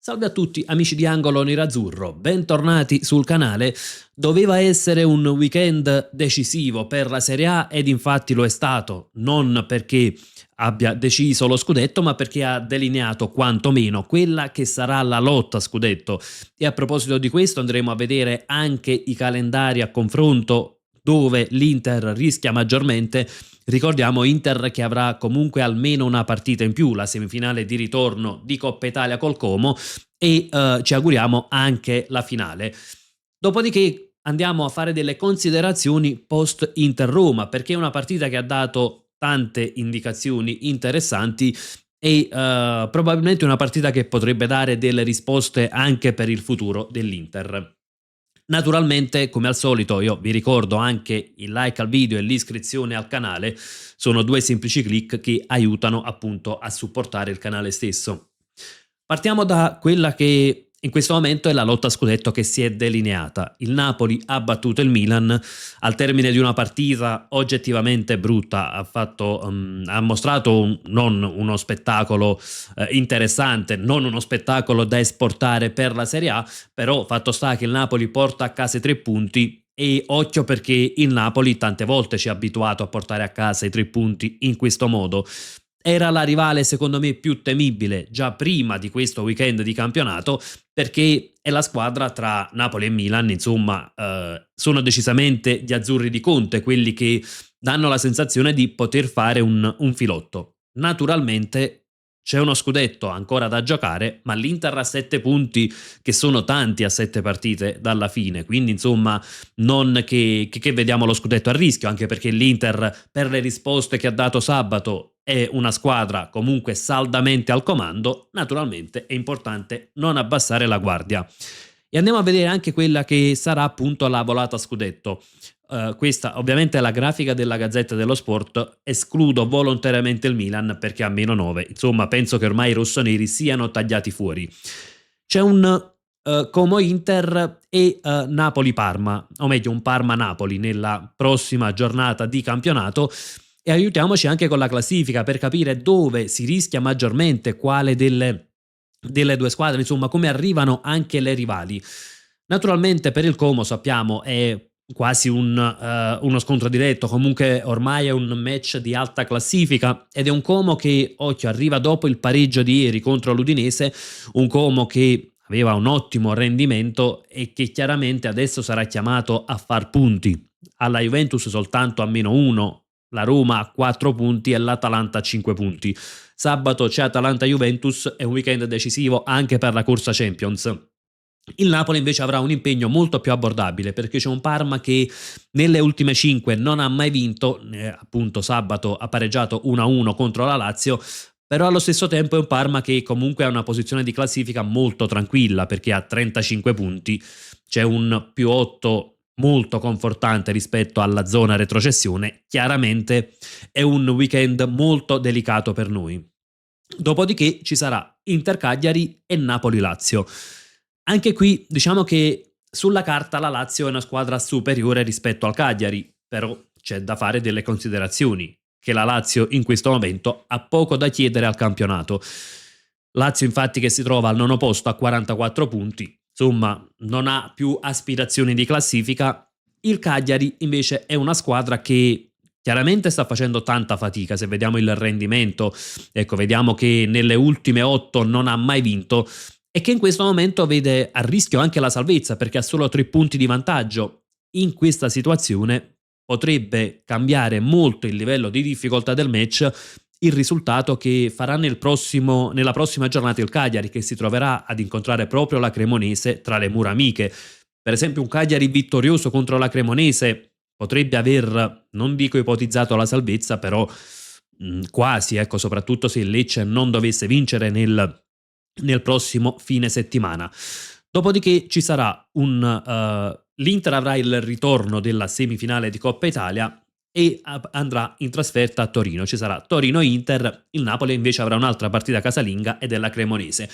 Salve a tutti amici di Angolo Nerazzurro, bentornati sul canale. Doveva essere un weekend decisivo per la Serie A ed infatti lo è stato, non perché abbia deciso lo scudetto ma perché ha delineato quantomeno quella che sarà la lotta a scudetto. E a proposito di questo andremo a vedere anche i calendari a confronto dove l'Inter rischia maggiormente. Ricordiamo Inter che avrà comunque almeno una partita in più, la semifinale di ritorno di Coppa Italia col Como e ci auguriamo anche la finale. Dopodiché andiamo a fare delle considerazioni post Inter Roma, perché è una partita che ha dato tante indicazioni interessanti e probabilmente una partita che potrebbe dare delle risposte anche per il futuro dell'Inter. Naturalmente, come al solito, io vi ricordo anche il like al video e l'iscrizione al canale, sono due semplici click che aiutano appunto a supportare il canale stesso. Partiamo da quella che in questo momento è la lotta a scudetto che si è delineata. Il Napoli ha battuto il Milan al termine di una partita oggettivamente brutta, ha mostrato non uno spettacolo interessante, non uno spettacolo da esportare per la Serie A, però fatto sta che il Napoli porta a casa i 3 punti. E occhio perché il Napoli tante volte ci ha abituato a portare a casa i 3 punti in questo modo. Era la rivale secondo me più temibile già prima di questo weekend di campionato perché è la squadra tra Napoli e Milan, insomma sono decisamente gli azzurri di Conte quelli che danno la sensazione di poter fare un filotto. Naturalmente c'è uno scudetto ancora da giocare, ma l'Inter ha 7 punti che sono tanti a 7 partite dalla fine, quindi insomma non che vediamo lo scudetto a rischio, anche perché l'Inter per le risposte che ha dato sabato è una squadra comunque saldamente al comando. Naturalmente è importante non abbassare la guardia. E andiamo a vedere anche quella che sarà appunto la volata a scudetto. Questa ovviamente è la grafica della Gazzetta dello Sport, escludo volontariamente il Milan perché ha -9, insomma penso che ormai i rossoneri siano tagliati fuori. C'è un Como Inter e Napoli-Parma, o meglio un Parma-Napoli nella prossima giornata di campionato e aiutiamoci anche con la classifica per capire dove si rischia maggiormente, quale delle due squadre, insomma come arrivano anche le rivali. Naturalmente per il Como sappiamo è quasi uno scontro diretto, comunque ormai è un match di alta classifica ed è un Como che, occhio, arriva dopo il pareggio di ieri contro l'Udinese, un Como che aveva un ottimo rendimento e che chiaramente adesso sarà chiamato a far punti. Alla Juventus soltanto a -1, la Roma a 4 punti e l'Atalanta a 5 punti. Sabato c'è Atalanta-Juventus, è un weekend decisivo anche per la corsa Champions. Il Napoli invece avrà un impegno molto più abbordabile perché c'è un Parma che nelle ultime 5 non ha mai vinto, appunto sabato ha pareggiato 1-1 contro la Lazio, però allo stesso tempo è un Parma che comunque ha una posizione di classifica molto tranquilla perché ha 35 punti, c'è un +8 molto confortante rispetto alla zona retrocessione. Chiaramente è un weekend molto delicato per noi. Dopodiché ci sarà Inter-Cagliari e Napoli-Lazio. Anche qui diciamo che sulla carta la Lazio è una squadra superiore rispetto al Cagliari, però c'è da fare delle considerazioni, che la Lazio in questo momento ha poco da chiedere al campionato. Lazio infatti che si trova al nono posto a 44 punti, insomma non ha più aspirazioni di classifica. Il Cagliari invece è una squadra che chiaramente sta facendo tanta fatica, se vediamo il rendimento, ecco, vediamo che nelle ultime 8 non ha mai vinto e che in questo momento vede a rischio anche la salvezza perché ha solo 3 punti di vantaggio. In questa situazione potrebbe cambiare molto il livello di difficoltà del match il risultato che farà nella prossima giornata il Cagliari, che si troverà ad incontrare proprio la Cremonese tra le mura amiche. Per esempio un Cagliari vittorioso contro la Cremonese potrebbe aver, non dico ipotizzato la salvezza, però quasi, ecco, soprattutto se il Lecce non dovesse vincere nel prossimo fine settimana. Dopodiché ci sarà l'Inter avrà il ritorno della semifinale di Coppa Italia e andrà in trasferta a Torino. Ci sarà Torino-Inter, il Napoli invece avrà un'altra partita casalinga ed è la Cremonese.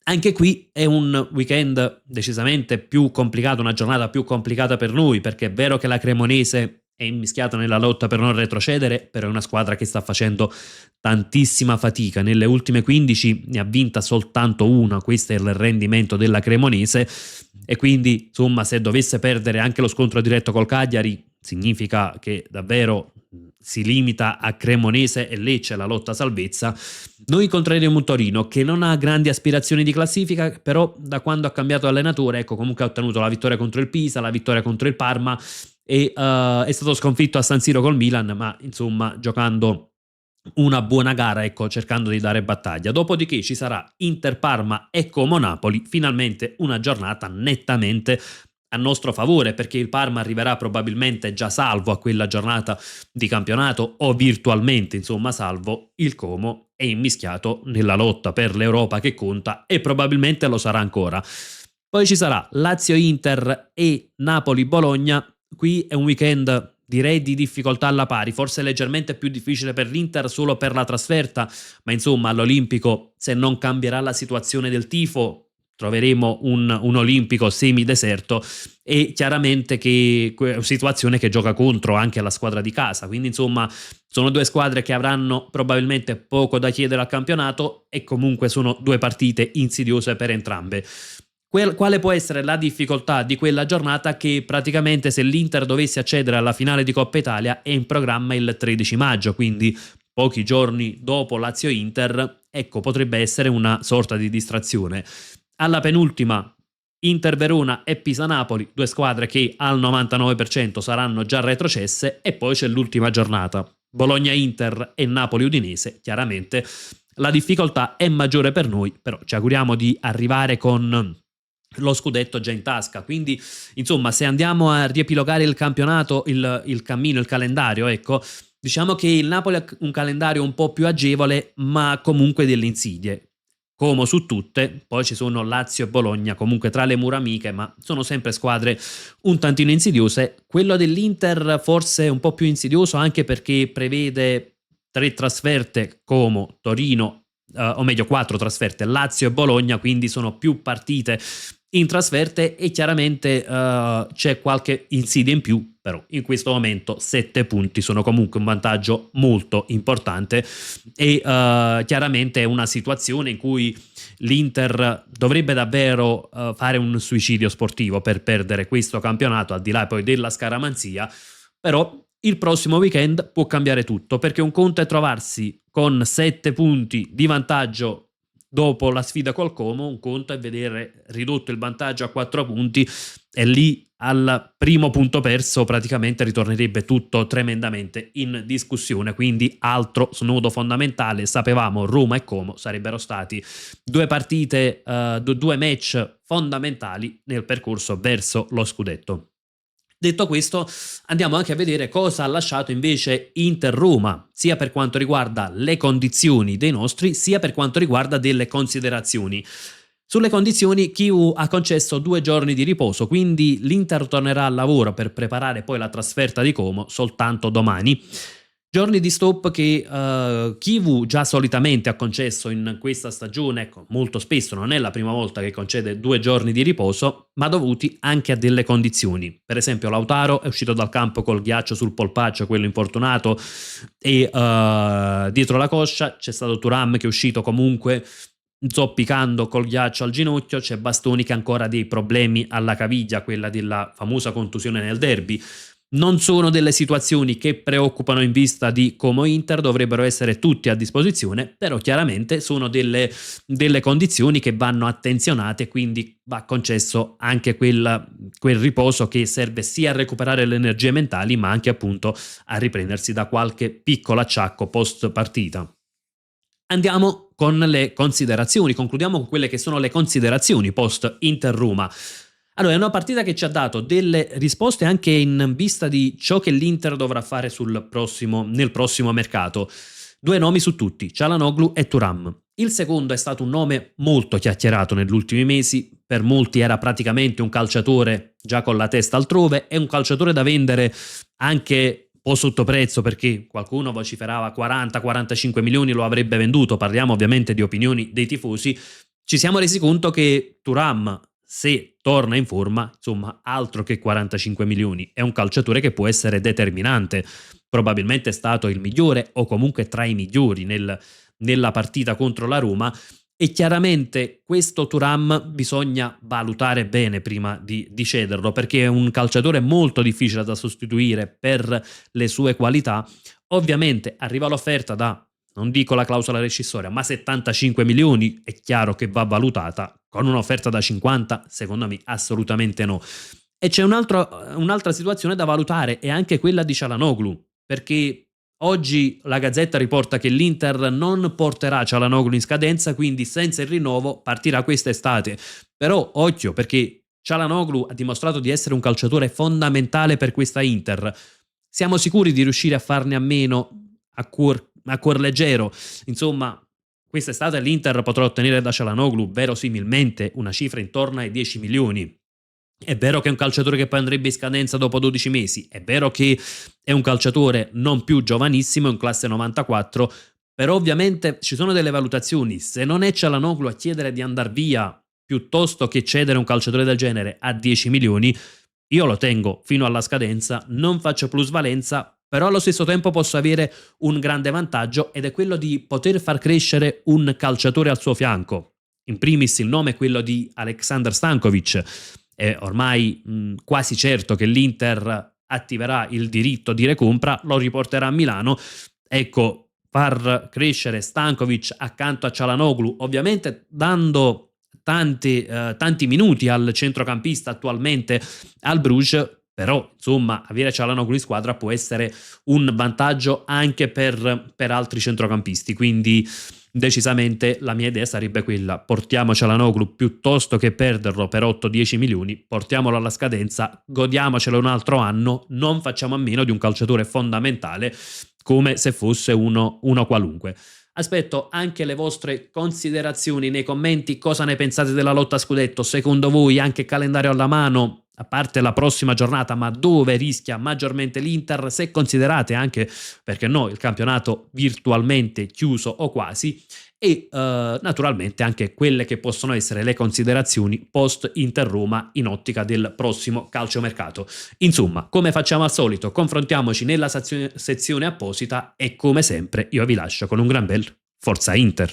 Anche qui è un weekend decisamente più complicato, una giornata più complicata per noi, perché è vero che la Cremonese è immischiata nella lotta per non retrocedere, però è una squadra che sta facendo tantissima fatica. Nelle ultime 15 ne ha vinta soltanto una, questo è il rendimento della Cremonese, e quindi insomma se dovesse perdere anche lo scontro diretto col Cagliari significa che davvero si limita a Cremonese e Lecce la lotta a salvezza. Noi incontreremo un Torino che non ha grandi aspirazioni di classifica, però da quando ha cambiato allenatore, ecco, comunque ha ottenuto la vittoria contro il Pisa, la vittoria contro il Parma, e è stato sconfitto a San Siro col Milan, ma insomma giocando una buona gara, ecco, cercando di dare battaglia. Dopodiché ci sarà Inter Parma e Como Napoli, finalmente una giornata nettamente a nostro favore, perché il Parma arriverà probabilmente già salvo a quella giornata di campionato, o virtualmente insomma salvo. Il Como è immischiato nella lotta per l'Europa che conta e probabilmente lo sarà ancora. Poi ci sarà Lazio-Inter e Napoli-Bologna. Qui è un weekend direi di difficoltà alla pari, forse leggermente più difficile per l'Inter solo per la trasferta, ma insomma all'Olimpico, se non cambierà la situazione del tifo, troveremo un Olimpico semideserto, e chiaramente che è una situazione che gioca contro anche la squadra di casa, quindi insomma sono due squadre che avranno probabilmente poco da chiedere al campionato, e comunque sono due partite insidiose per entrambe. Quale può essere la difficoltà di quella giornata? Che praticamente se l'Inter dovesse accedere alla finale di Coppa Italia è in programma il 13 maggio, quindi pochi giorni dopo Lazio-Inter, ecco, potrebbe essere una sorta di distrazione. Alla penultima Inter-Verona e Pisa-Napoli, due squadre che al 99% saranno già retrocesse, e poi c'è l'ultima giornata, Bologna-Inter e Napoli-Udinese. Chiaramente la difficoltà è maggiore per noi, però ci auguriamo di arrivare con lo scudetto già in tasca. Quindi insomma, se andiamo a riepilogare il campionato, il cammino, il calendario, ecco, diciamo che il Napoli ha un calendario un po' più agevole, ma comunque delle insidie. Como su tutte, poi ci sono Lazio e Bologna comunque tra le mura amiche, ma sono sempre squadre un tantino insidiose. Quello dell'Inter forse è un po' più insidioso, anche perché prevede 3 trasferte, Como, Torino, o meglio 4 trasferte, Lazio e Bologna, quindi sono più partite in trasferte, e chiaramente c'è qualche insidia in più, però in questo momento 7 punti sono comunque un vantaggio molto importante, e chiaramente è una situazione in cui l'Inter dovrebbe davvero fare un suicidio sportivo per perdere questo campionato, al di là poi della scaramanzia. Però il prossimo weekend può cambiare tutto, perché un conto è trovarsi con 7 punti di vantaggio dopo la sfida col Como, un conto è vedere ridotto il vantaggio a 4 punti, e lì al primo punto perso praticamente ritornerebbe tutto tremendamente in discussione. Quindi altro snodo fondamentale, sapevamo Roma e Como sarebbero stati due partite, due match fondamentali nel percorso verso lo scudetto. Detto questo, andiamo anche a vedere cosa ha lasciato invece Inter-Roma, sia per quanto riguarda le condizioni dei nostri, sia per quanto riguarda delle considerazioni. Sulle condizioni, Chiu ha concesso 2 giorni di riposo, quindi l'Inter tornerà al lavoro per preparare poi la trasferta di Como soltanto domani. Giorni di stop che Chivu già solitamente ha concesso in questa stagione, ecco, molto spesso, non è la prima volta che concede 2 giorni di riposo, ma dovuti anche a delle condizioni. Per esempio Lautaro è uscito dal campo col ghiaccio sul polpaccio, quello infortunato, e dietro la coscia c'è stato Thuram che è uscito comunque zoppicando col ghiaccio al ginocchio. C'è Bastoni che ha ancora dei problemi alla caviglia, quella della famosa contusione nel derby. Non sono delle situazioni che preoccupano in vista di Como Inter, dovrebbero essere tutti a disposizione, però chiaramente sono delle condizioni che vanno attenzionate, quindi va concesso anche quel riposo che serve sia a recuperare le energie mentali, ma anche appunto a riprendersi da qualche piccolo acciacco post partita. Andiamo con le considerazioni, concludiamo con quelle che sono le considerazioni post Inter-Roma. Allora, è una partita che ci ha dato delle risposte anche in vista di ciò che l'Inter dovrà fare nel prossimo mercato. 2 nomi su tutti, Çalhanoğlu e Thuram. Il secondo è stato un nome molto chiacchierato negli ultimi mesi, per molti era praticamente un calciatore già con la testa altrove, e un calciatore da vendere anche un po' sotto prezzo, perché qualcuno vociferava 40-45 milioni lo avrebbe venduto. Parliamo ovviamente di opinioni dei tifosi. Ci siamo resi conto che Thuram, se torna in forma, insomma, altro che 45 milioni. È un calciatore che può essere determinante. Probabilmente è stato il migliore o comunque tra i migliori nella partita contro la Roma. E chiaramente questo Thuram bisogna valutare bene prima di cederlo, perché è un calciatore molto difficile da sostituire per le sue qualità. Ovviamente arriva l'offerta da, non dico la clausola rescissoria, ma 75 milioni, è chiaro che va valutata. Con un'offerta da 50, secondo me assolutamente no. E c'è un'altra situazione da valutare, è anche quella di Çalhanoğlu, perché oggi la Gazzetta riporta che l'Inter non porterà Çalhanoğlu in scadenza, quindi senza il rinnovo partirà quest'estate. Però occhio, perché Çalhanoğlu ha dimostrato di essere un calciatore fondamentale per questa Inter. Siamo sicuri di riuscire a farne a meno a cuor leggero? Insomma, quest'estate l'Inter potrà ottenere da Çalhanoğlu verosimilmente una cifra intorno ai 10 milioni. È vero che è un calciatore che poi andrebbe in scadenza dopo 12 mesi, è vero che è un calciatore non più giovanissimo, è un classe 94, però ovviamente ci sono delle valutazioni. Se non è Çalhanoğlu a chiedere di andare via piuttosto che cedere un calciatore del genere a 10 milioni, io lo tengo fino alla scadenza, non faccio plusvalenza, però allo stesso tempo posso avere un grande vantaggio, ed è quello di poter far crescere un calciatore al suo fianco. In primis il nome è quello di Aleksandar Stankovic. È ormai quasi certo che l'Inter attiverà il diritto di recompra, lo riporterà a Milano. Ecco, far crescere Stankovic accanto a Çalhanoğlu, ovviamente dando tanti minuti al centrocampista attualmente al Bruges, però insomma avere Çalhanoğlu in squadra può essere un vantaggio anche per altri centrocampisti, quindi decisamente la mia idea sarebbe quella: portiamo Çalhanoğlu piuttosto che perderlo per 8-10 milioni, portiamolo alla scadenza, godiamocelo un altro anno, non facciamo a meno di un calciatore fondamentale come se fosse uno qualunque. Aspetto anche le vostre considerazioni nei commenti. Cosa ne pensate della lotta a scudetto? Secondo voi, anche calendario alla mano, a parte la prossima giornata, ma dove rischia maggiormente l'Inter? Se considerate anche, perché no, il campionato virtualmente chiuso o quasi, e naturalmente anche quelle che possono essere le considerazioni post Inter Roma in ottica del prossimo calciomercato. Insomma, come facciamo al solito, confrontiamoci nella sezione apposita, e come sempre io vi lascio con un gran bel Forza Inter.